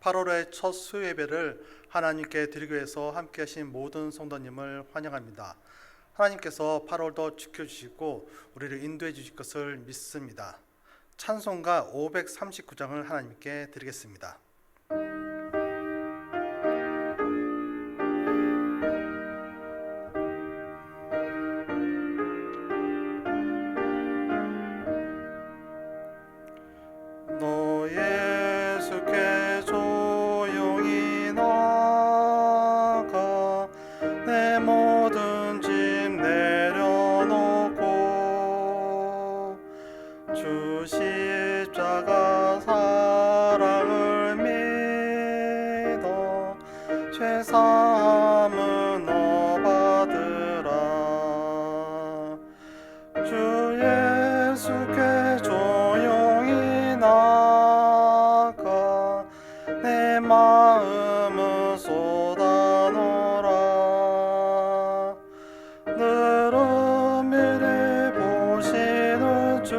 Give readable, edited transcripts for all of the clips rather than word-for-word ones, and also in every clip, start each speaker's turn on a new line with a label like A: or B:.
A: 8월의 첫 수요 예배를 하나님께 드리기 위해서 함께 하신 모든 성도님을 환영합니다. 하나님께서 8월도 지켜주시고 우리를 인도해 주실 것을 믿습니다. 찬송가 539장을 하나님께 드리겠습니다. 너 예수께 조용히 나가 내 모든 짐 내려놓고 주 십자가 사랑을 믿어 죄 사함은 너 받으라. 주 예수께 조용히 나가 내 마음을 쏟아놓으라. 늘 은밀히 보시는 주님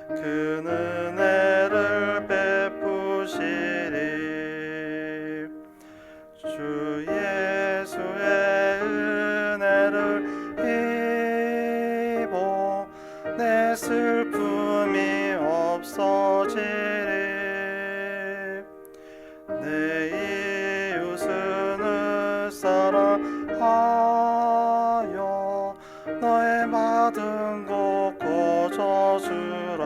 A: 그 은혜를 베푸시리. 주 예수의 은혜를 입어 내 슬픔이 없어지리. 내 이웃을 사랑하여 너의 받은 것 거저주라.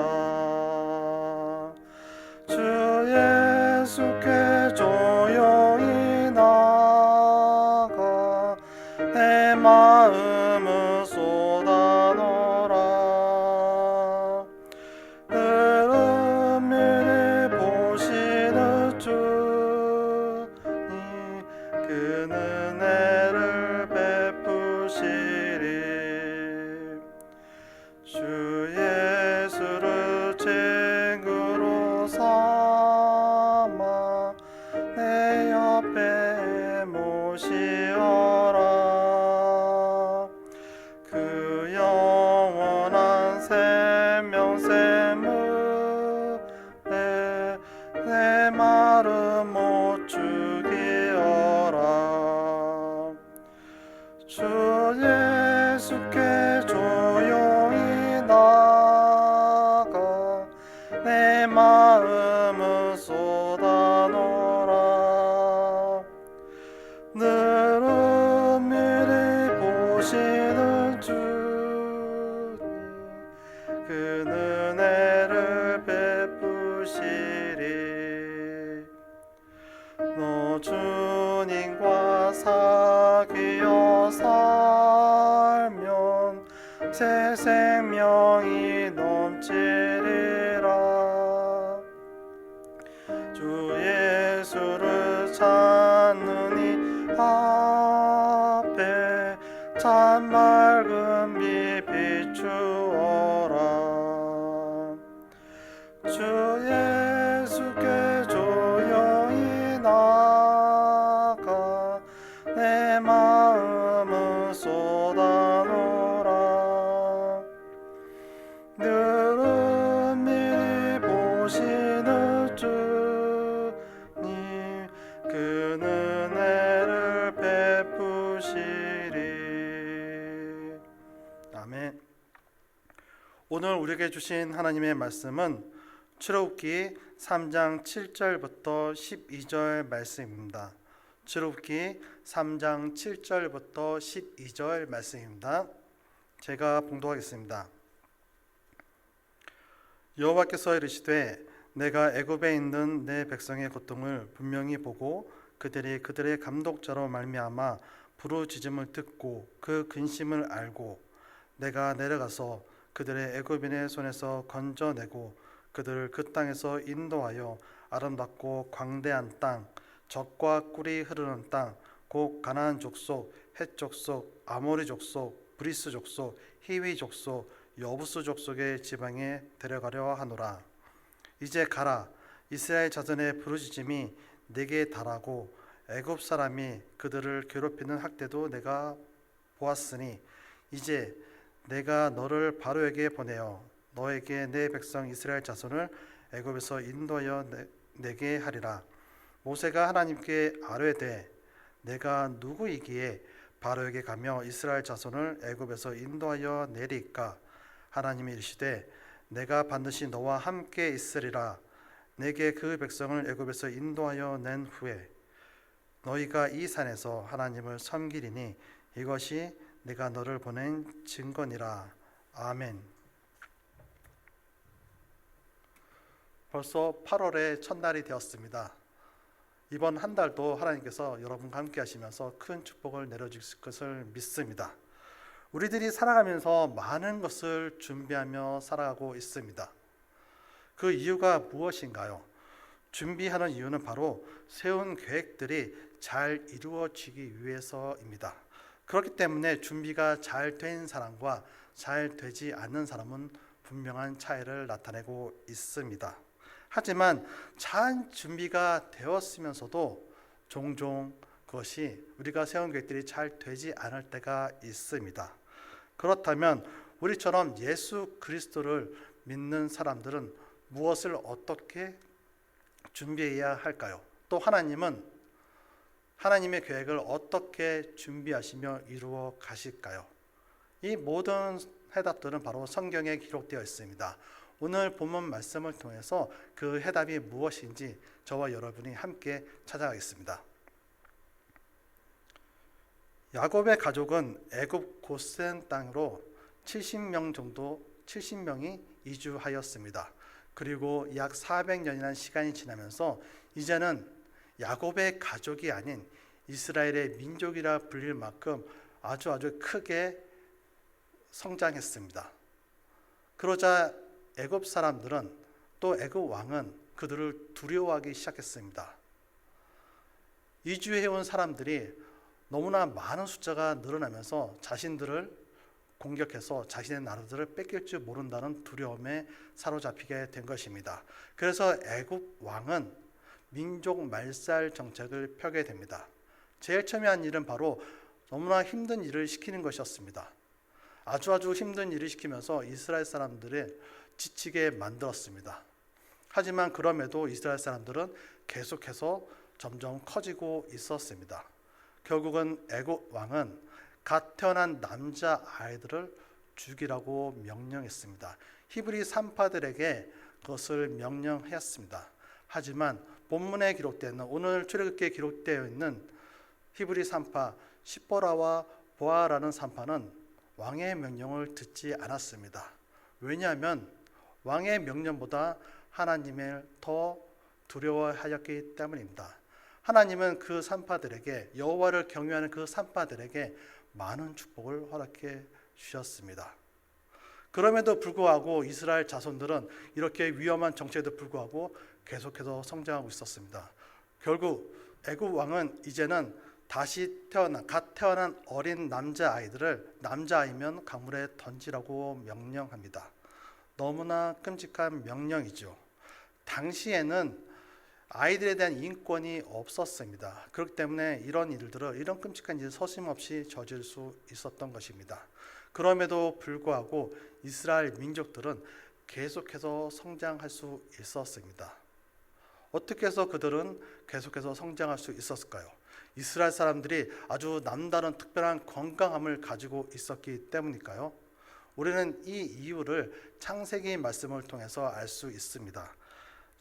A: 주 예수께 조용히 나가 내 마음을 쏟아놓으라. 늘 은밀히 보시는 주님 그 은혜를 베푸시리. 주 예수를 친구로 삼아 내 옆에 모시어라. 그 영원한 생명샘물에 내 마름 못 죽이어라. 주 예수께 조용히 나가 내 마음을 쏟아놓으라. 늘 은밀히 보시는 주님 그 은혜를 베푸시리. 너 주님과 사귀어 살면 새 생명이 넘치리라. 주 예수를 찾는 이 앞에 참 맑은 빛 비추어라. 주 예수께 조용히 나가 내 마음을 쏟아놓으라. 늘 은밀히 보시는 주님 그 은혜를 베푸시리. 아멘. 오늘 우리에게 주신 하나님의 말씀은 출애굽기 3장 7절부터 12절 말씀입니다. 출애굽기 3장 7절부터 12절 말씀입니다. 제가 봉독하겠습니다. 여호와께서 이르시되 내가 애굽에 있는 내 백성의 고통을 분명히 보고 그들이 그들의 감독자로 말미암아 부르짖음을 듣고 그 근심을 알고 내가 내려가서 그들의 애굽인의 손에서 건져내고 그들을 그 땅에서 인도하여 아름답고 광대한 땅, 젖과 꿀이 흐르는 땅, 곧 가나안 족속, 헷 족속, 아모리 족속, 브리스 족속, 히위 족속, 여부스 족속의 지방에 데려가려 하노라. 이제 가라. 이스라엘 자손의 부르짖음이 내게 달하고 애굽 사람이 그들을 괴롭히는 학대도 내가 보았으니 이제 내가 너를 바로에게 보내어 너에게 내 백성 이스라엘 자손을 애굽에서 인도하여 내게 하리라. 모세가 하나님께 아뢰되 내가 누구이기에 바로에게 가며 이스라엘 자손을 애굽에서 인도하여 내리까? 하나님이 이르시되 내가 반드시 너와 함께 있으리라. 내게 그 백성을 애굽에서 인도하여 낸 후에 너희가 이 산에서 하나님을 섬기리니 이것이 내가 너를 보낸 증거니라. 아멘. 벌써 8월의 첫날이 되었습니다. 이번 한 달도 하나님께서 여러분과 함께 하시면서 큰 축복을 내려주실 것을 믿습니다. 우리들이 살아가면서 많은 것을 준비하며 살아가고 있습니다. 그 이유가 무엇인가요? 준비하는 이유는 바로 세운 계획들이 잘 이루어지기 위해서입니다. 그렇기 때문에 준비가 잘 된 사람과 잘 되지 않는 사람은 분명한 차이를 나타내고 있습니다. 하지만 잘 준비가 되었으면서도 종종 그것이 우리가 세운 계획들이 잘 되지 않을 때가 있습니다. 그렇다면 우리처럼 예수 그리스도를 믿는 사람들은 무엇을 어떻게 준비해야 할까요? 또 하나님은 하나님의 계획을 어떻게 준비하시며 이루어 가실까요? 이 모든 해답들은 바로 성경에 기록되어 있습니다. 오늘 본문 말씀을 통해서 그 해답이 무엇인지 저와 여러분이 함께 찾아가겠습니다. 야곱의 가족은 애굽 고센 땅으로 70명이 이주하였습니다. 그리고 약 400년이라는 시간이 지나면서 이제는 야곱의 가족이 아닌 이스라엘의 민족이라 불릴 만큼 아주 크게 성장했습니다. 그러자 애굽 사람들은 또 애굽 왕은 그들을 두려워하기 시작했습니다. 이주해온 사람들이 너무나 많은 숫자가 늘어나면서 자신들을 공격해서 자신의 나라들을 뺏길 줄 모른다는 두려움에 사로잡히게 된 것입니다. 그래서 애굽 왕은 민족 말살 정책을 펴게 됩니다. 제일 처음에 한 일은 바로 너무나 힘든 일을 시키는 것이었습니다. 아주 힘든 일을 시키면서 이스라엘 사람들을 지치게 만들었습니다. 하지만 그럼에도 이스라엘 사람들은 계속해서 점점 커지고 있었습니다. 결국은 애굽 왕은 갓 태어난 남자 아이들을 죽이라고 명령했습니다. 히브리 산파들에게 그것을 명령하였습니다. 하지만 본문에 기록되어 오늘 출애굽기에 기록되어 있는 히브리 산파 시보라와 보아라는 산파는 왕의 명령을 듣지 않았습니다. 왜냐하면 왕의 명령보다 하나님을 더 두려워하였기 때문입니다. 하나님은 그 산파들에게, 여호와를 경외하는 그 산파들에게 많은 축복을 허락해 주셨습니다. 그럼에도 불구하고 이스라엘 자손들은 이렇게 위험한 정체에도 불구하고 계속해서 성장하고 있었습니다. 결국 애굽 왕은 이제는 갓 태어난 어린 남자아이들을 남자아이면 강물에 던지라고 명령합니다. 너무나 끔찍한 명령이죠. 당시에는 아이들에 대한 인권이 없었습니다. 그렇기 때문에 이런 끔찍한 일을 서슴없이 저질 수 있었던 것입니다. 그럼에도 불구하고 이스라엘 민족들은 계속해서 성장할 수 있었습니다. 어떻게 해서 그들은 계속해서 성장할 수 있었을까요? 이스라엘 사람들이 아주 남다른 특별한 건강함을 가지고 있었기 때문일까요? 우리는 이 이유를 창세기 말씀을 통해서 알 수 있습니다.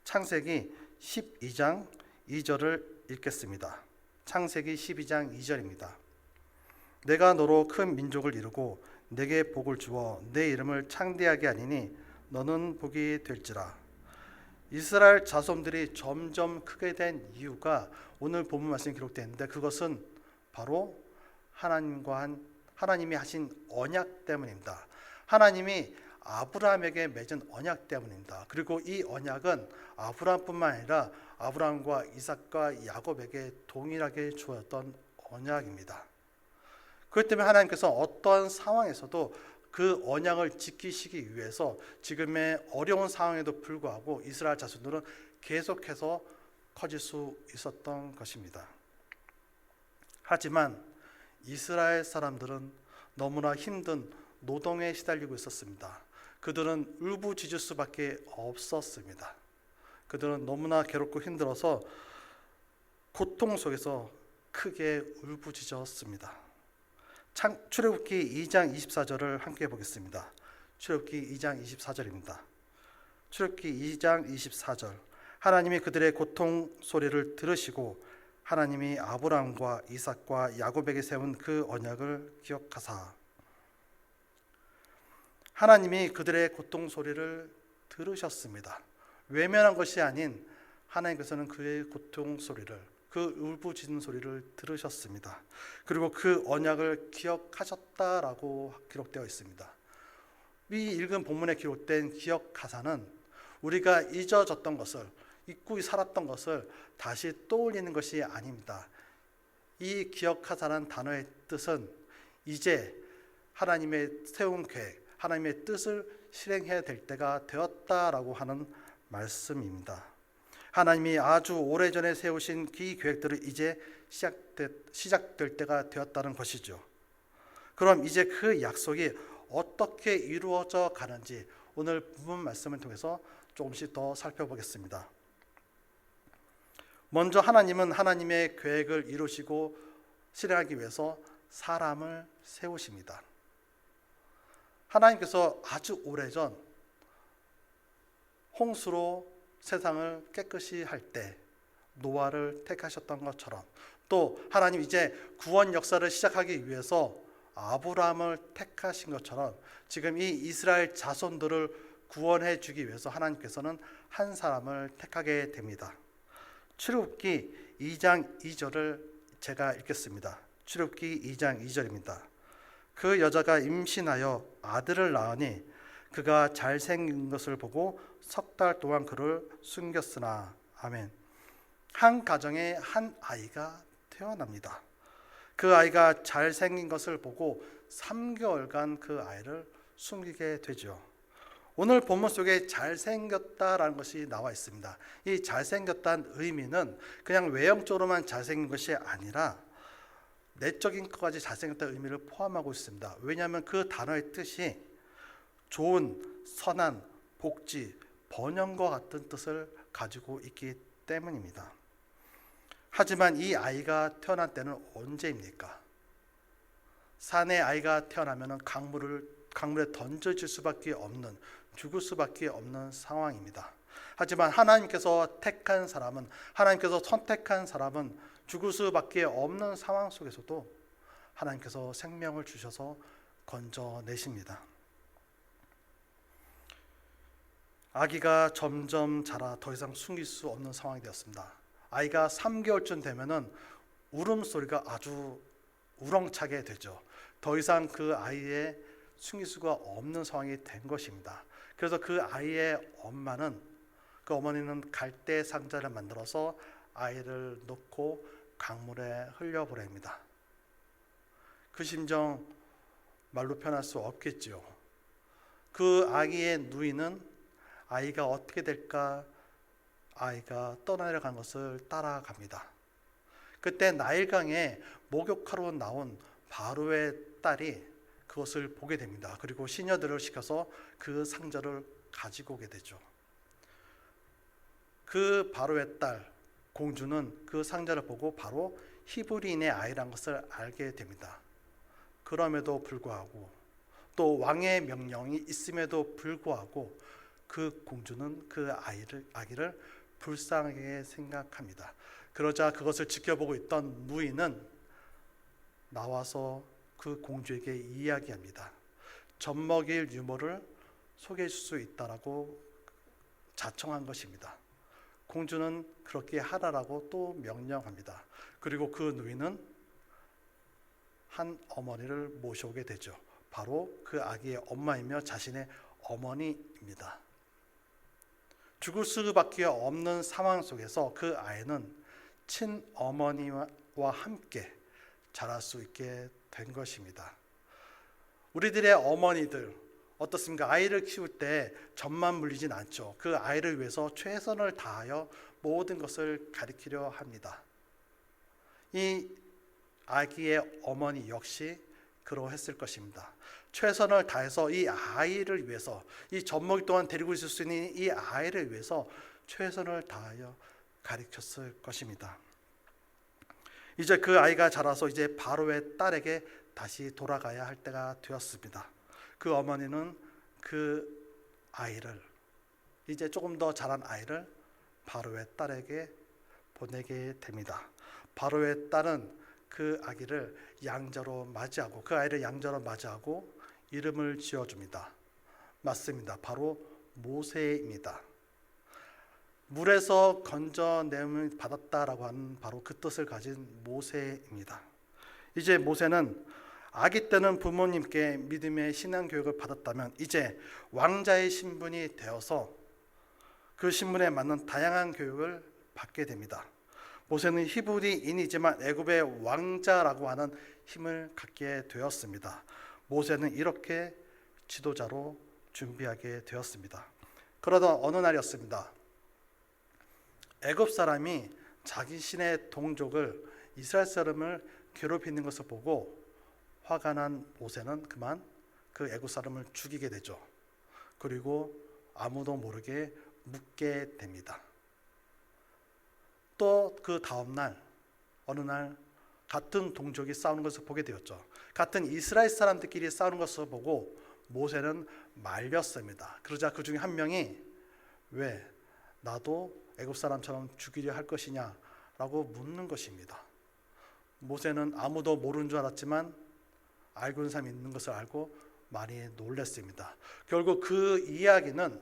A: 창세기 12장 2절을 읽겠습니다. 창세기 12장 2절입니다. 내가 너로 큰 민족을 이루고 내게 복을 주어 내 이름을 창대하게 하리니 너는 복이 될지라. 이스라엘 자손들이 점점 크게 된 이유가 오늘 본문 말씀에 기록되어 있는데 그것은 바로 하나님이 하신 언약 때문입니다. 하나님이 아브라함에게 맺은 언약 때문입니다. 그리고 이 언약은 아브라함뿐만 아니라 아브라함과 이삭과 야곱에게 동일하게 주었던 언약입니다. 그렇기 때문에 하나님께서 어떠한 상황에서도 그 언약을 지키시기 위해서 지금의 어려운 상황에도 불구하고 이스라엘 자손들은 계속해서 커질 수 있었던 것입니다. 하지만 이스라엘 사람들은 너무나 힘든 노동에 시달리고 있었습니다. 그들은 울부짖을 수밖에 없었습니다. 그들은 너무나 괴롭고 힘들어서 고통 속에서 크게 울부짖었습니다. 출애굽기 2장 24절을 함께 보겠습니다. 출애굽기 2장 24절입니다. 출애굽기 2장 24절. 하나님이 그들의 고통 소리를 들으시고 하나님이 아브라함과 이삭과 야곱에게 세운 그 언약을 기억하사. 하나님이 그들의 고통 소리를 들으셨습니다. 외면한 것이 아닌 하나님께서는 그의 고통 소리를, 그 울부짖는 소리를 들으셨습니다. 그리고 그 언약을 기억하셨다라고 기록되어 있습니다. 이 읽은 본문에 기록된 기억하사는 우리가 잊어졌던 것을, 잊고 살았던 것을 다시 떠올리는 것이 아닙니다. 이 기억하사라는 단어의 뜻은 이제 하나님의 세운 계획, 하나님의 뜻을 실행해야 될 때가 되었다라고 하는 말씀입니다. 하나님이 아주 오래전에 세우신 이 계획들이 이제 시작될 때가 되었다는 것이죠. 그럼 이제 그 약속이 어떻게 이루어져 가는지 오늘 부분 말씀을 통해서 조금씩 더 살펴보겠습니다. 먼저 하나님은 하나님의 계획을 이루시고 실행하기 위해서 사람을 세우십니다. 하나님께서 아주 오래전 홍수로 세상을 깨끗이 할 때 노아를 택하셨던 것처럼, 또 하나님 이제 구원 역사를 시작하기 위해서 아브라함을 택하신 것처럼 지금 이 이스라엘 자손들을 구원해 주기 위해서 하나님께서는 한 사람을 택하게 됩니다. 출애굽기 2장 2절을 제가 읽겠습니다. 출애굽기 2장 2절입니다. 그 여자가 임신하여 아들을 낳으니 그가 잘생긴 것을 보고 석 달 동안 그를 숨겼으나. 아멘. 한 가정에 한 아이가 태어납니다. 그 아이가 잘생긴 것을 보고 3개월간 그 아이를 숨기게 되죠. 오늘 본문 속에 잘생겼다라는 것이 나와 있습니다. 이 잘생겼다는 의미는 그냥 외형적으로만 잘생긴 것이 아니라 내적인 것까지 잘생겼다는 의미를 포함하고 있습니다. 왜냐하면 그 단어의 뜻이 좋은, 선한, 복지, 번영과 같은 뜻을 가지고 있기 때문입니다. 하지만 이 아이가 태어난 때는 언제입니까? 산에 아이가 태어나면 강물에 던져질 수밖에 없는, 죽을 수밖에 없는 상황입니다. 하지만 하나님께서 택한 사람은, 하나님께서 선택한 사람은 죽을 수밖에 없는 상황 속에서도 하나님께서 생명을 주셔서 건져내십니다. 아기가 점점 자라 더 이상 숨길 수 없는 상황이 되었습니다. 아이가 3개월쯤 되면은 울음소리가 아주 우렁차게 되죠. 더 이상 그 아이의 숨길 수가 없는 상황이 된 것입니다. 그래서 그 아이의 어머니는 갈대 상자를 만들어서 아이를 놓고 강물에 흘려보냅니다. 그 심정 말로 표현할 수 없겠지요. 그 아기의 누이는 아이가 어떻게 될까, 아이가 떠나려간 것을 따라갑니다. 그때 나일강에 목욕하러 나온 바로의 딸이 그것을 보게 됩니다. 그리고 시녀들을 시켜서 그 상자를 가지고 오게 되죠. 그 바로의 딸 공주는 그 상자를 보고 바로 히브리인의 아이란 것을 알게 됩니다. 그럼에도 불구하고, 또 왕의 명령이 있음에도 불구하고 그 공주는 그 아기를 불쌍하게 생각합니다. 그러자 그것을 지켜보고 있던 누이는 나와서 그 공주에게 이야기합니다. 젖먹일 유모를 소개해 줄 수 있다라고 자청한 것입니다. 공주는 그렇게 하라라고 또 명령합니다. 그리고 그 누이는 한 어머니를 모셔오게 되죠. 바로 그 아기의 엄마이며 자신의 어머니입니다. 죽을 수밖에 없는 상황 속에서 그 아이는 친어머니와 함께 자랄 수 있게 된 것입니다. 우리들의 어머니들 어떻습니까? 아이를 키울 때 젖만 물리진 않죠. 그 아이를 위해서 최선을 다하여 모든 것을 가리키려 합니다. 이 아기의 어머니 역시 그러했을 것입니다. 최선을 다해서 이 아이를 위해서, 이 젖먹이 동안 데리고 있을 수 있는 이 아이를 위해서 최선을 다하여 가르쳤을 것입니다. 이제 그 아이가 자라서 이제 바로의 딸에게 다시 돌아가야 할 때가 되었습니다. 그 어머니는 그 아이를, 이제 조금 더 자란 아이를 바로의 딸에게 보내게 됩니다. 바로의 딸은 그 아기를 양자로 맞이하고, 그 아이를 양자로 맞이하고 이름을 지어줍니다. 맞습니다. 바로 모세입니다. 물에서 건져내음을 받았다라고 하는 바로 그 뜻을 가진 모세입니다. 이제 모세는 아기 때는 부모님께 믿음의 신앙 교육을 받았다면 이제 왕자의 신분이 되어서 그 신분에 맞는 다양한 교육을 받게 됩니다. 모세는 히브리인이지만 애굽의 왕자라고 하는 힘을 갖게 되었습니다. 모세는 이렇게 지도자로 준비하게 되었습니다. 그러던 어느 날이었습니다. 애굽 사람이 자기 신의 동족을, 이스라엘 사람을 괴롭히는 것을 보고 화가 난 모세는 그만 그 애굽 사람을 죽이게 되죠. 그리고 아무도 모르게 묻게 됩니다. 또 그 다음 날, 어느 날 같은 동족이 싸우는 것을 보게 되었죠. 같은 이스라엘 사람들끼리 싸우는 것을 보고 모세는 말렸습니다. 그러자 그 중에 한 명이 왜 나도 애굽 사람처럼 죽이려 할 것이냐라고 묻는 것입니다. 모세는 아무도 모르는 줄 알았지만 알고 있는 사람이 있는 것을 알고 많이 놀랐습니다. 결국 그 이야기는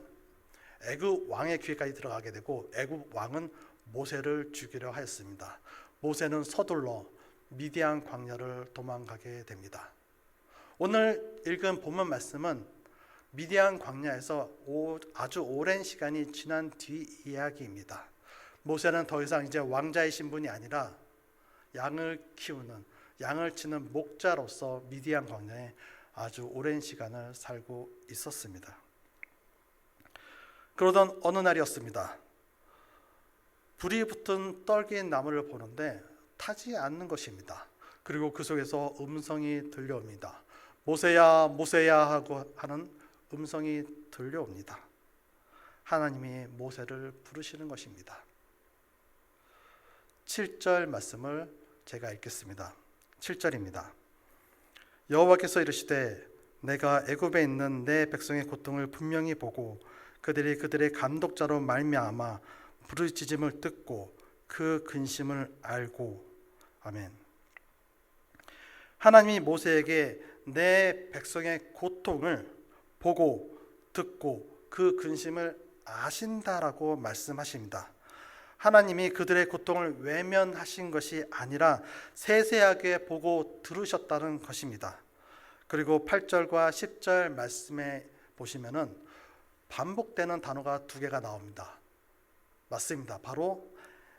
A: 애굽 왕의 귀에까지 들어가게 되고 애굽 왕은 모세를 죽이려 하였습니다. 모세는 서둘러 미디안 광야를 도망가게 됩니다. 오늘 읽은 본문 말씀은 미디안 광야에서 아주 오랜 시간이 지난 뒤 이야기입니다. 모세는 더 이상 이제 왕자의 신분이 아니라 양을 키우는, 양을 치는 목자로서 미디안 광야에 아주 오랜 시간을 살고 있었습니다. 그러던 어느 날이었습니다. 불이 붙은 떨긴 나무를 보는데 타지 않는 것입니다. 그리고 그 속에서 음성이 들려옵니다. 모세야, 모세야 하고 하는 음성이 들려옵니다. 하나님이 모세를 부르시는 것입니다. 7절 말씀을 제가 읽겠습니다. 7절입니다. 여호와께서 이르시되 내가 애굽에 있는 내 백성의 고통을 분명히 보고 그들이 그들의 감독자로 말미암아 부르짖음을 듣고 그 근심을 알고. 아멘. 하나님이 모세에게 내 백성의 고통을 보고 듣고 그 근심을 아신다라고 말씀하십니다. 하나님이 그들의 고통을 외면하신 것이 아니라 세세하게 보고 들으셨다는 것입니다. 그리고 8절과 10절 말씀에 보시면은 반복되는 단어가 두 개가 나옵니다. 맞습니다. 바로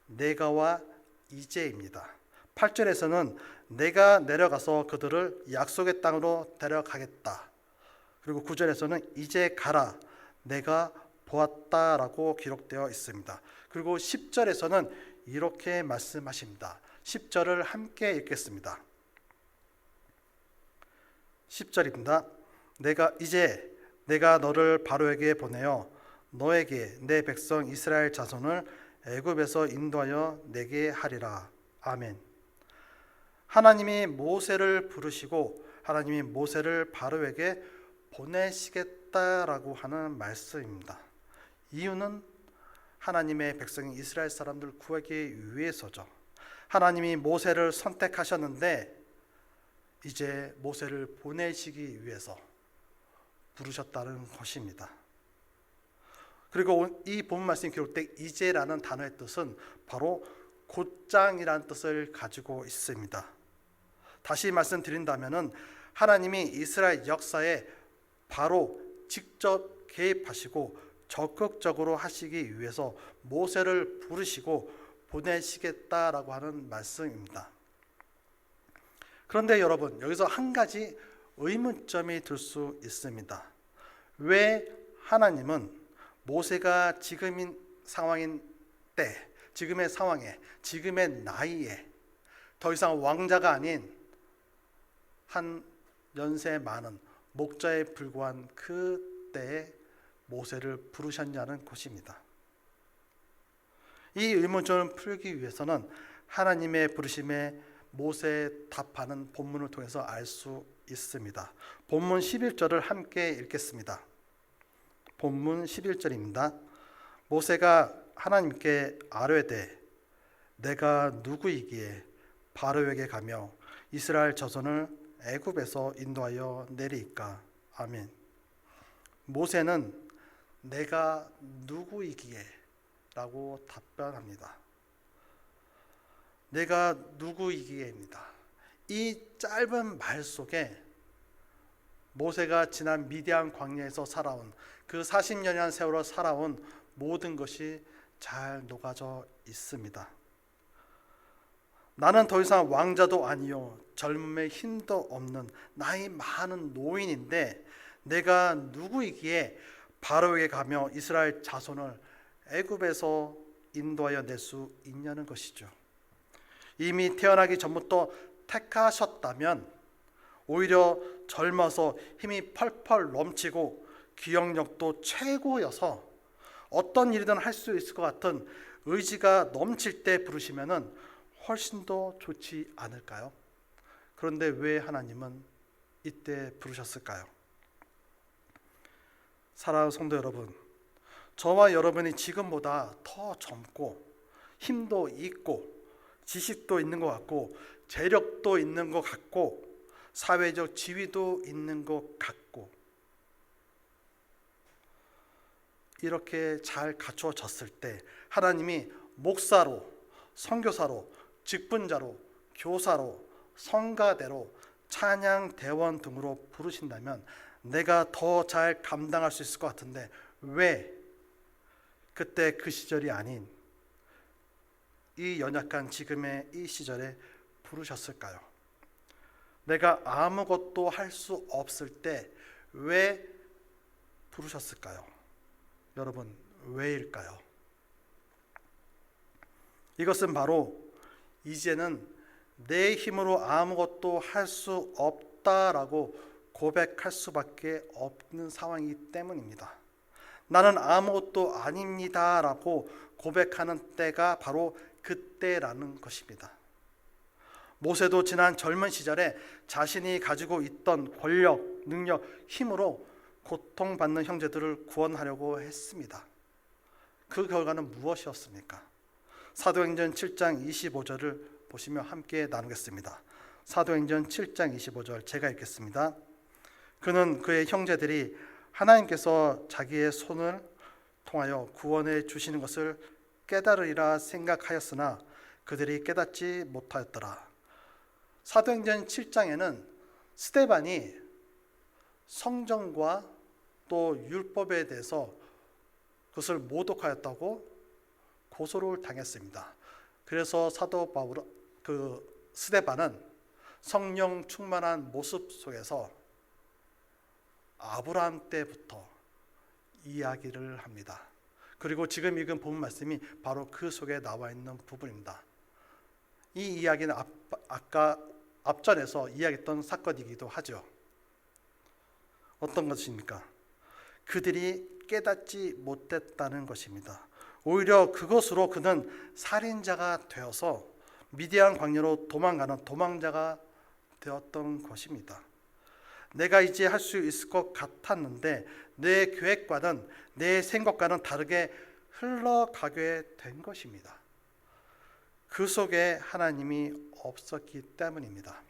A: 내가와 이제입니다. 8절에서는 내가 내려가서 그들을 약속의 땅으로 데려가겠다. 그리고 9절에서는 이제 가라. 내가 보았다라고 기록되어 있습니다. 그리고 10절에서는 이렇게 말씀하십니다. 10절을 함께 읽겠습니다. 10절입니다. 내가 너를 바로에게 보내어 너에게 내 백성 이스라엘 자손을 애굽에서 인도하여 내게 하리라. 아멘. 하나님이 모세를 부르시고 하나님이 모세를 바로에게 보내시겠다라고 하는 말씀입니다. 이유는 하나님의 백성인 이스라엘 사람들 구하기 위해서죠. 하나님이 모세를 선택하셨는데 이제 모세를 보내시기 위해서 부르셨다는 것입니다. 그리고 이 본 말씀이 기록된 이제라는 단어의 뜻은 바로 곧장이라는 뜻을 가지고 있습니다. 다시 말씀드린다면은 하나님이 이스라엘 역사에 바로 직접 개입하시고 적극적으로 하시기 위해서 모세를 부르시고 보내시겠다라고 하는 말씀입니다. 그런데 여러분, 여기서 한 가지 의문점이 들 수 있습니다. 왜 하나님은 모세가 지금인 상황인 때, 지금의 상황에, 지금의 나이에 더 이상 왕자가 아닌 한 연세 많은 목자에 불과한 그 때에 모세를 부르셨냐는 것입니다. 이 의문점을 풀기 위해서는 하나님의 부르심에 모세에 답하는 본문을 통해서 알 수 있습니다. 본문 11절을 함께 읽겠습니다. 본문 11절입니다. 모세가 하나님께 아뢰되 내가 누구이기에 바로에게 가며 이스라엘 자손을 애굽에서 인도하여 내리이까. 아멘. 모세는 내가 누구이기에 라고 답변합니다. 내가 누구이기에입니다. 이 짧은 말 속에 모세가 지난 미디안 광야에서 살아온 그 40년이라는 세월을 살아온 모든 것이 잘 녹아져 있습니다. 나는 더 이상 왕자도 아니요 젊음의 힘도 없는 나이 많은 노인인데 내가 누구이기에 바로에게 가며 이스라엘 자손을 애굽에서 인도하여 낼 수 있냐는 것이죠. 이미 태어나기 전부터 택하셨다면 오히려 젊어서 힘이 펄펄 넘치고 기억력도 최고여서 어떤 일이든 할 수 있을 것 같은 의지가 넘칠 때 부르시면은 훨씬 더 좋지 않을까요? 그런데 왜 하나님은 이때 부르셨을까요? 사랑하는 성도 여러분, 저와 여러분이 지금보다 더 젊고 힘도 있고 지식도 있는 것 같고 재력도 있는 것 같고 사회적 지위도 있는 것 같고 이렇게 잘 갖추어졌을 때 하나님이 목사로, 선교사로, 직분자로, 교사로, 성가대로, 찬양대원 등으로 부르신다면 내가 더 잘 감당할 수 있을 것 같은데 왜 그때 그 시절이 아닌 이 연약한 지금의 이 시절에 부르셨을까요? 내가 아무것도 할 수 없을 때 왜 부르셨을까요? 여러분, 왜일까요? 이것은 바로 이제는 내 힘으로 아무것도 할 수 없다라고 고백할 수밖에 없는 상황이기 때문입니다. 나는 아무것도 아닙니다라고 고백하는 때가 바로 그때라는 것입니다. 모세도 지난 젊은 시절에 자신이 가지고 있던 권력, 능력, 힘으로 고통받는 형제들을 구원하려고 했습니다. 그 결과는 무엇이었습니까? 사도행전 7장 25절을 보시며 함께 나누겠습니다. 사도행전 7장 25절 제가 읽겠습니다. 그는 그의 형제들이 하나님께서 자기의 손을 통하여 구원해 주시는 것을 깨달으리라 생각하였으나 그들이 깨닫지 못하였더라. 사도행전 7장에는 스데반이 성전과 또 율법에 대해서 그것을 모독하였다고 고소를 당했습니다. 그래서 사도 바울 스데반은 성령 충만한 모습 속에서 아브라함 때부터 이야기를 합니다. 그리고 지금 읽은 본문 말씀이 바로 그 속에 나와 있는 부분입니다. 이 이야기는 아까 앞전에서 이야기했던 사건이기도 하죠. 어떤 것입니까? 그들이 깨닫지 못했다는 것입니다. 오히려 그것으로 그는 살인자가 되어서 미디안 광야로 도망가는 도망자가 되었던 것입니다. 내가 이제 할 수 있을 것 같았는데 내 계획과는 내 생각과는 다르게 흘러가게 된 것입니다. 그 속에 하나님이 없었기 때문입니다.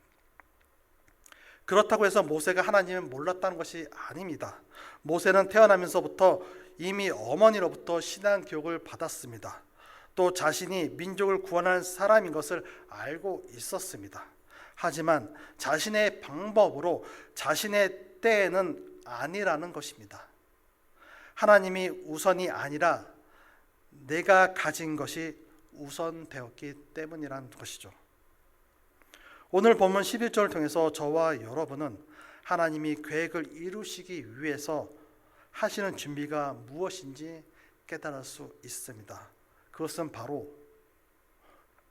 A: 그렇다고 해서 모세가 하나님을 몰랐다는 것이 아닙니다. 모세는 태어나면서부터 이미 어머니로부터 신앙 교육을 받았습니다. 또 자신이 민족을 구원하는 사람인 것을 알고 있었습니다. 하지만 자신의 방법으로 자신의 때에는 아니라는 것입니다. 하나님이 우선이 아니라 내가 가진 것이 우선되었기 때문이라는 것이죠. 오늘 본문 11절을 통해서 저와 여러분은 하나님이 계획을 이루시기 위해서 하시는 준비가 무엇인지 깨달을 수 있습니다. 그것은 바로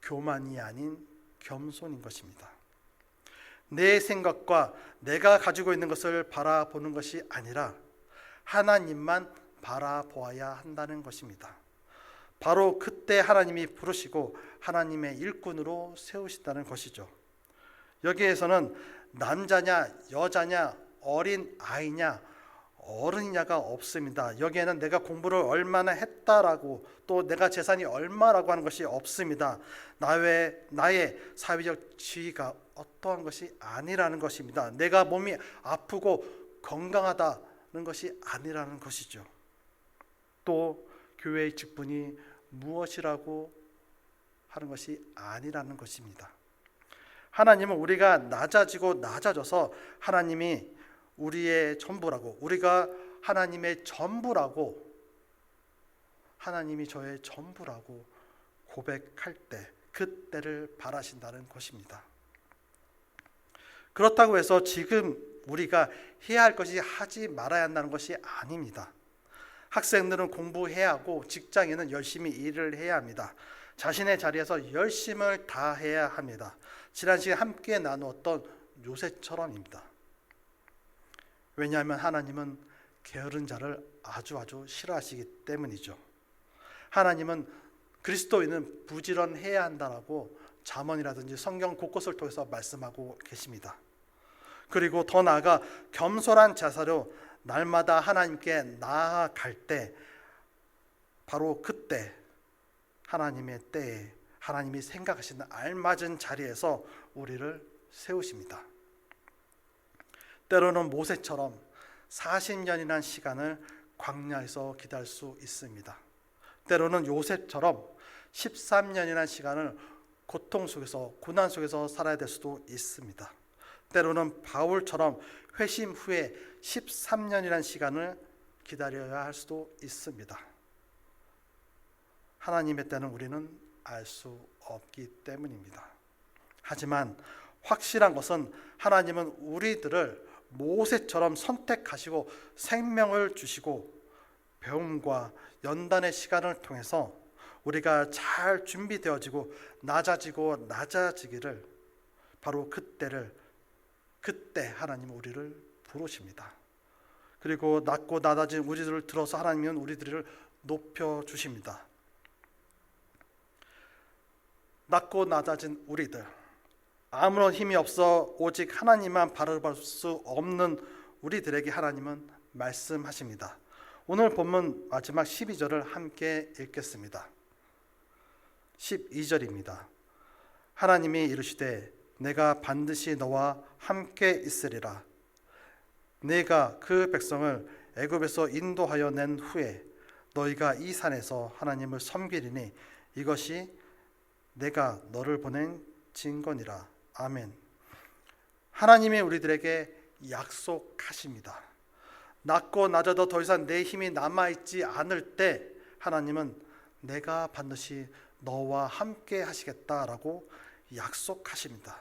A: 교만이 아닌 겸손인 것입니다. 내 생각과 내가 가지고 있는 것을 바라보는 것이 아니라 하나님만 바라보아야 한다는 것입니다. 바로 그때 하나님이 부르시고 하나님의 일꾼으로 세우신다는 것이죠. 여기에서는 남자냐 여자냐 어린 아이냐 어른이냐가 없습니다. 여기에는 내가 공부를 얼마나 했다라고 또 내가 재산이 얼마라고 하는 것이 없습니다. 나의 사회적 지위가 어떠한 것이 아니라는 것입니다. 내가 몸이 아프고 건강하다는 것이 아니라는 것이죠. 또 교회의 직분이 무엇이라고 하는 것이 아니라는 것입니다. 하나님은 우리가 낮아지고 낮아져서 하나님이 우리의 전부라고, 우리가 하나님의 전부라고, 하나님이 저의 전부라고 고백할 때 그때를 바라신다는 것입니다. 그렇다고 해서 지금 우리가 해야 할 것이 하지 말아야 한다는 것이 아닙니다. 학생들은 공부해야 하고 직장인은 열심히 일을 해야 합니다. 자신의 자리에서 열심을 다해야 합니다. 지난 시간에 함께 나누었던 요셉처럼입니다. 왜냐하면 하나님은 게으른 자를 아주 싫어하시기 때문이죠. 하나님은 그리스도인은 부지런해야 한다라고 잠언이라든지 성경 곳곳을 통해서 말씀하고 계십니다. 그리고 더 나아가 겸손한 자세로 날마다 하나님께 나아갈 때 바로 그때 하나님의 때에 하나님이 생각하시는 알맞은 자리에서 우리를 세우십니다. 때로는 모세처럼 40년이라는 시간을 광야에서 기다릴 수 있습니다. 때로는 요셉처럼 13년이라는 시간을 고통 속에서 고난 속에서 살아야 될 수도 있습니다. 때로는 바울처럼 회심 후에 13년이라는 시간을 기다려야 할 수도 있습니다. 하나님의 때는 우리는 알 수 없기 때문입니다. 하지만 확실한 것은 하나님은 우리들을 모세처럼 선택하시고 생명을 주시고 배움과 연단의 시간을 통해서 우리가 잘 준비되어지고 낮아지기를 바로 그때 하나님은 우리를 부르십니다. 그리고 낮고 낮아진 우리들을 들어서 하나님은 우리들을 높여주십니다. 낮고 낮아진 우리들, 아무런 힘이 없어 오직 하나님만 바라볼 수 없는 우리들에게 하나님은 말씀하십니다. 오늘 본문 마지막 12절을 함께 읽겠습니다. 12절입니다. 하나님이 이르시되 내가 반드시 너와 함께 있으리라. 내가 그 백성을 애굽에서 인도하여 낸 후에 너희가 이 산에서 하나님을 섬기리니 이것이 내가 너를 보낸 증거니라. 아멘. 하나님이 우리들에게 약속하십니다. 낮고 낮아도 더 이상 내 힘이 남아있지 않을 때 하나님은 내가 반드시 너와 함께 하시겠다라고 약속하십니다.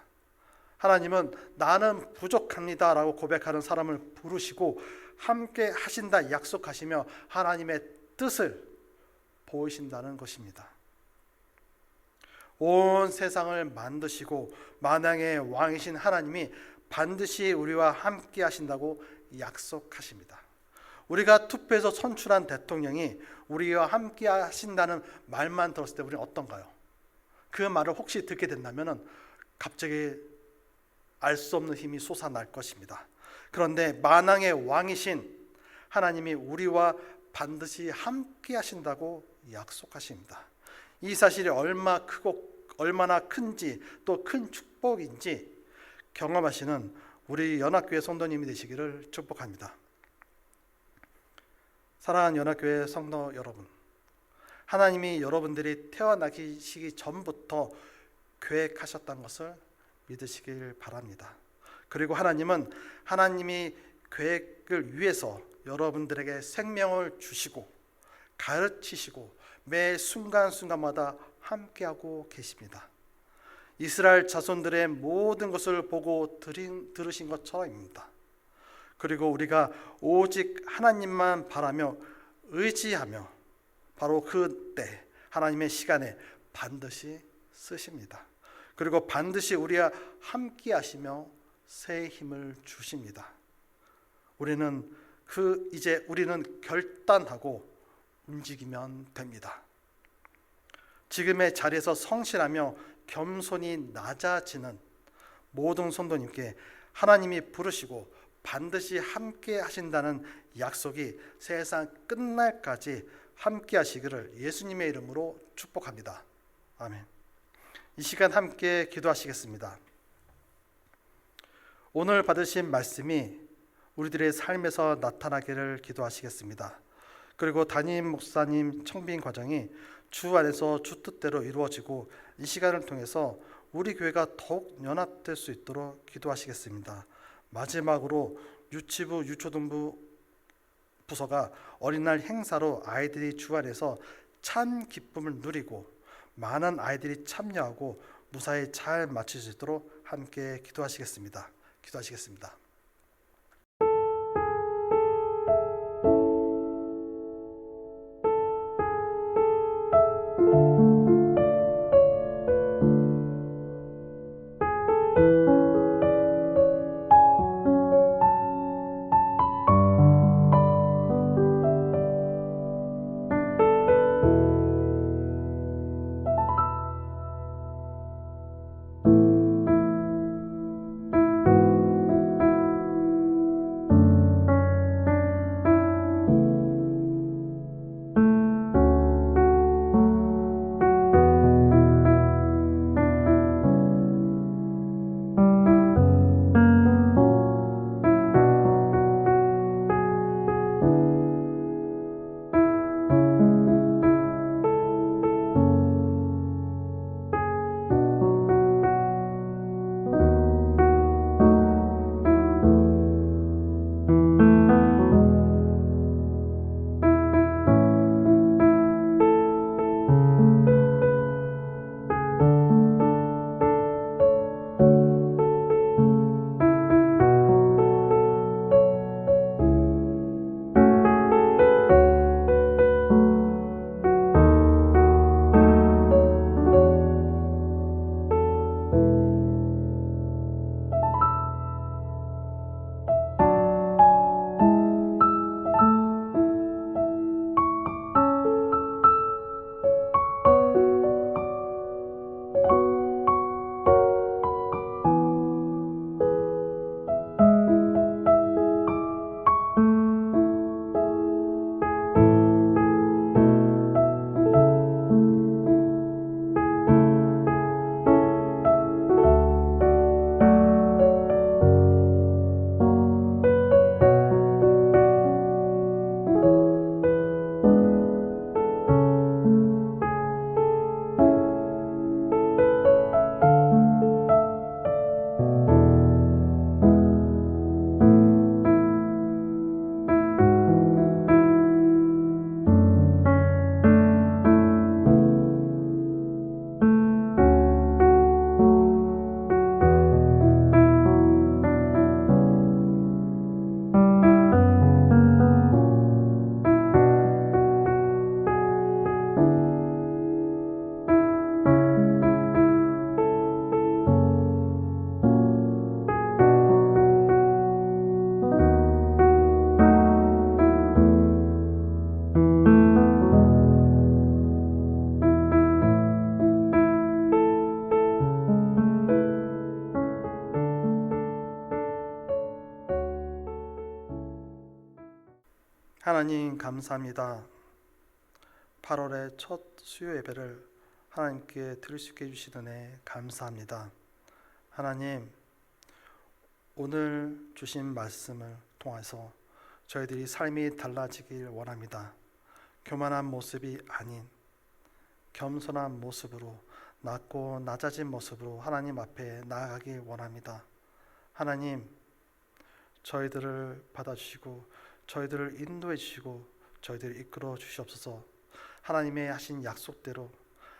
A: 하나님은 나는 부족합니다 라고 고백하는 사람을 부르시고 함께 하신다 약속하시며 하나님의 뜻을 보이신다는 것입니다. 온 세상을 만드시고 만왕의 왕이신 하나님이 반드시 우리와 함께 하신다고 약속하십니다. 우리가 투표해서 선출한 대통령이 우리와 함께 하신다는 말만 들었을 때 우리는 어떤가요? 그 말을 혹시 듣게 된다면 갑자기 알 수 없는 힘이 솟아날 것입니다. 그런데 만왕의 왕이신 하나님이 우리와 반드시 함께 하신다고 약속하십니다. 이 사실이 얼마나 큰지 또 큰 축복인지 경험하시는 우리 연합교회 성도님이 되시기를 축복합니다. 사랑하는 연합교회 성도 여러분, 하나님이 여러분들이 태어나시기 전부터 계획하셨던 것을 믿으시길 바랍니다. 그리고 하나님은 하나님이 계획을 위해서 여러분들에게 생명을 주시고 가르치시고 매 순간순간마다 함께하고 계십니다. 이스라엘 자손들의 모든 것을 보고 들으신 것처럼입니다. 그리고 우리가 오직 하나님만 바라며 의지하며 바로 그때 하나님의 시간에 반드시 쓰십니다. 그리고 반드시 우리와 함께 하시며 새 힘을 주십니다. 우리는 이제 우리는 결단하고 움직이면 됩니다. 지금의 자리에서 성실하며 겸손히 낮아지는 모든 성도님께 하나님이 부르시고 반드시 함께 하신다는 약속이 세상 끝날까지 함께 하시기를 예수님의 이름으로 축복합니다. 아멘. 이 시간 함께 기도하시겠습니다. 오늘 받으신 말씀이 우리들의 삶에서 나타나기를 기도하시겠습니다. 그리고 담임 목사님 청빙 과정이 주 안에서 주 뜻대로 이루어지고 이 시간을 통해서 우리 교회가 더욱 연합될 수 있도록 기도하시겠습니다. 마지막으로 유치부, 유초등부 부서가 어린이날 행사로 아이들이 주 안에서 참 기쁨을 누리고 많은 아이들이 참여하고 무사히 잘 마칠 수 있도록 함께 기도하시겠습니다. 기도하시겠습니다. 하나님 감사합니다. 8월의 첫 수요 예배를 하나님께 드릴 수 있게 해주신 은혜 감사합니다. 하나님, 오늘 주신 말씀을 통해서 저희들이 삶이 달라지길 원합니다. 교만한 모습이 아닌 겸손한 모습으로, 낮고 낮아진 모습으로 하나님 앞에 나아가길 원합니다. 하나님, 저희들을 받아주시고 저희들을 인도해 주시고 저희들을 이끌어 주시옵소서. 하나님의 하신 약속대로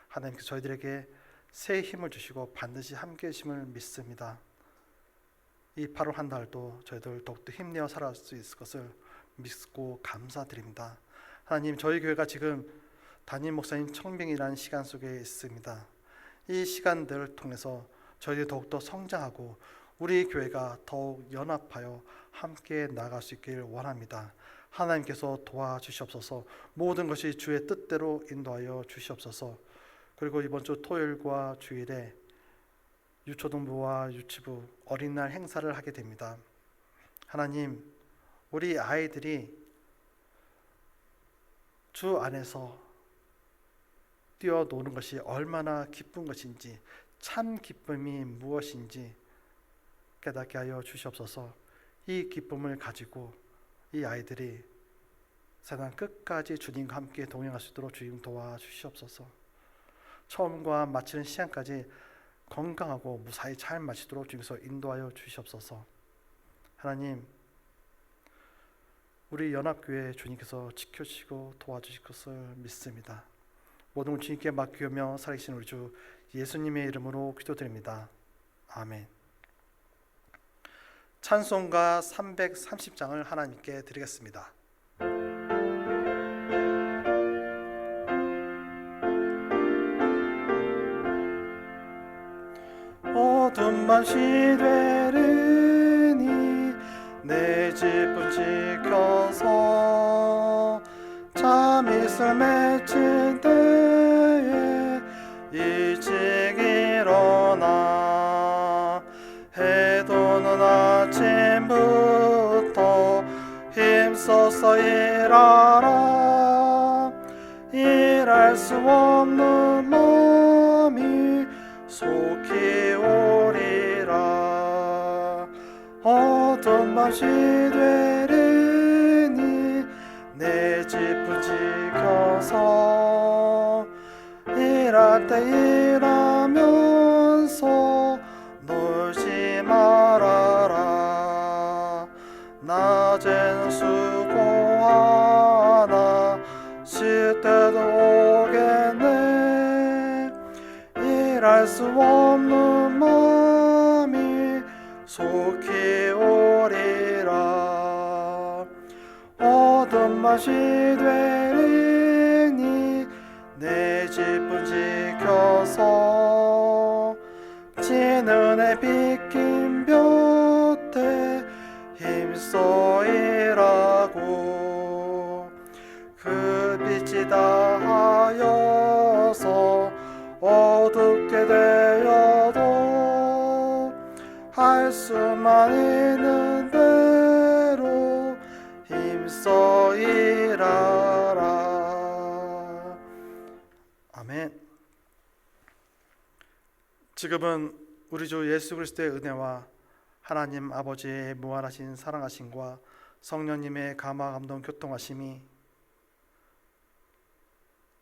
A: 하나님께서 저희들에게 새 힘을 주시고 반드시 함께 하심을 믿습니다. 이 8월 한 달도 저희들 더욱더 힘내어 살아갈 수 있을 것을 믿고 감사드립니다. 하나님, 저희 교회가 지금 담임 목사님 청빙이라는 시간 속에 있습니다. 이 시간들을 통해서 저희들이 더욱더 성장하고 우리 교회가 더욱 연합하여 함께 나아갈 수 있길 원합니다. 하나님께서 도와주시옵소서. 모든 것이 주의 뜻대로 인도하여 주시옵소서. 그리고 이번 주 토요일과 주일에 유초등부와 유치부 어린이날 행사를 하게 됩니다. 하나님, 우리 아이들이 주 안에서 뛰어노는 것이 얼마나 기쁜 것인지, 참 기쁨이 무엇인지 깨닫게 하여 주시옵소서. 이 기쁨을 가지고 이 아이들이 세상 끝까지 주님과 함께 동행할 수 있도록 주님 도와주시옵소서. 처음과 마치는 시간까지 건강하고 무사히 잘 마치도록 주님께서 인도하여 주시옵소서. 하나님, 우리 연합교회 주님께서 지켜주시고 도와주실 것을 믿습니다. 모든 것 주님께 맡기며 살아계신 우리 주 예수님의 이름으로 기도드립니다. 아멘. 찬송가 330장을 하나님께 드리겠습니다. 어둠 밤 시되리니 내 집은 지켜서 잠있을 맺힌 때에 일찍 일어나 해도는 아침부터 힘써서 일하라. 일할 수 없는 마음이 속히 오리라. 어떤 밤이 되리니 내 집은 지켜서 일할 때 일하면서 놀지 말아라. 낮에는 수고하나 쉴 때도 오겠네. 일할 수 없는 마음이 속히 오리라. 어떤 맛이 되리니 내 집은 지켜서 지는 해 빗긴 볕에 힘써 일하고 그 빛이 다하여서 어둡게 되어도 할 수만 있는 대로 힘써 일하라. 아멘. 지금은 우리 주 예수 그리스도의 은혜와 하나님 아버지의 무한하신 사랑하심과 성령님의 감화 감동 교통하심이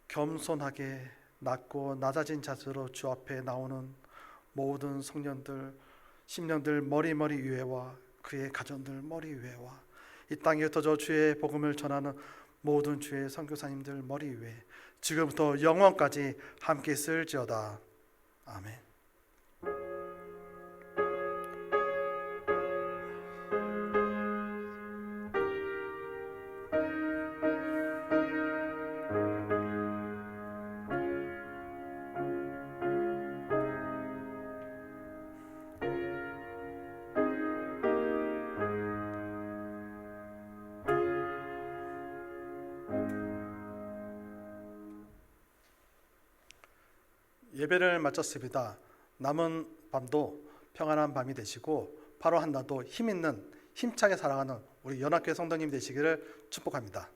A: 겸손하게 낮고 낮아진 자세로 주 앞에 나오는 모든 성령들, 심령들 머리 위에와 그의 가정들 머리 위에와 이 땅에 흩어져 주의 복음을 전하는 모든 주의 선교사님들 머리 위에 지금부터 영원까지 함께 있을지어다. 아멘. 예배를 마쳤습니다. 남은 밤도 평안한 밤이 되시고 바로 한나도 힘있는 힘차게 살아가는 우리 연합교회 성도님 되시기를 축복합니다.